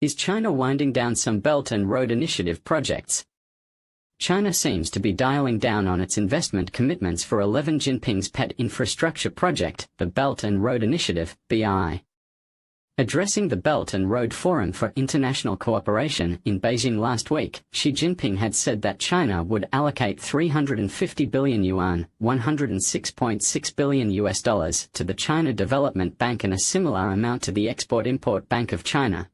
Is China winding down some Belt and Road Initiative projects? China seems to be dialing down on its investment commitments for 11 Jinping's pet infrastructure project, the Belt and Road Initiative, BRI. Addressing the Belt and Road Forum for International Cooperation in Beijing last week, Xi Jinping had said that China would allocate 350 billion yuan, $106.6 billion to the China Development Bank and a similar amount to the Export-Import Bank of China.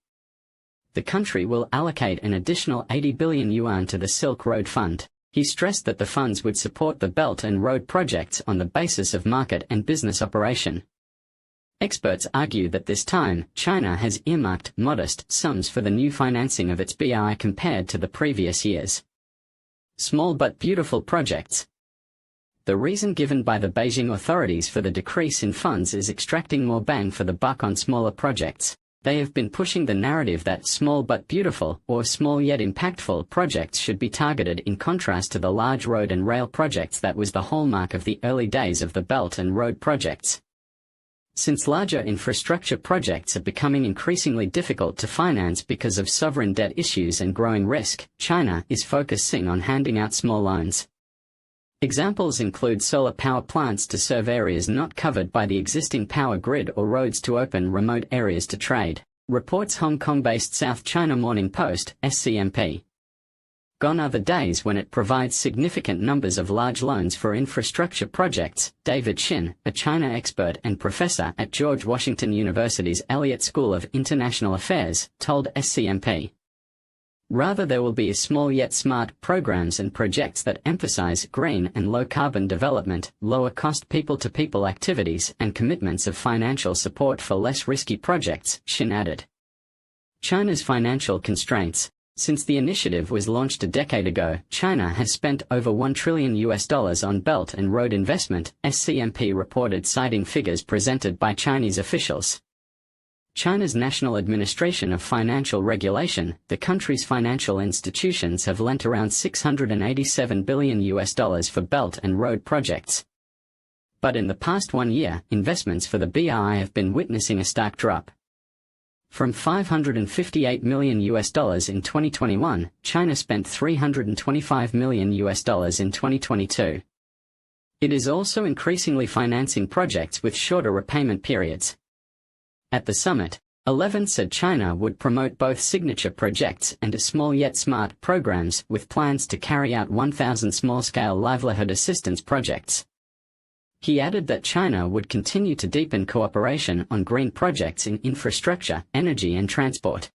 The country will allocate an additional 80 billion yuan to the Silk Road Fund. He stressed that the funds would support the Belt and Road projects on the basis of market and business operation. Experts argue that this time, China has earmarked modest sums for the new financing of its BRI compared to the previous years. Small but beautiful projects. The reason given by the Beijing authorities for the decrease in funds is extracting more bang for the buck on smaller projects. They have been pushing the narrative that small but beautiful, or small yet impactful, projects should be targeted in contrast to the large road and rail projects that was the hallmark of the early days of the Belt and Road projects. Since larger infrastructure projects are becoming increasingly difficult to finance because of sovereign debt issues and growing risk, China is focusing on handing out small loans. Examples include solar power plants to serve areas not covered by the existing power grid or roads to open remote areas to trade, reports Hong Kong-based South China Morning Post, SCMP. Gone are the days when it provides significant numbers of large loans for infrastructure projects, David Shin, a China expert and professor at George Washington University's Elliott School of International Affairs, told SCMP. Rather, there will be small yet smart programs and projects that emphasize green and low-carbon development, lower-cost people-to-people activities, and commitments of financial support for less risky projects, Shin added. China's financial constraints. Since the initiative was launched a decade ago, China has spent over $1 trillion on Belt and Road investment, SCMP reported, citing figures presented by Chinese officials. China's National Administration of Financial Regulation, the country's financial institutions, have lent around $687 billion for Belt and Road projects. But in the past 1 year, investments for the BRI have been witnessing a stark drop. From $558 million in 2021, China spent $325 million in 2022. It is also increasingly financing projects with shorter repayment periods. At the summit, 11 said China would promote both signature projects and small yet smart programs, with plans to carry out 1,000 small-scale livelihood assistance projects. He added that China would continue to deepen cooperation on green projects in infrastructure, energy and transport.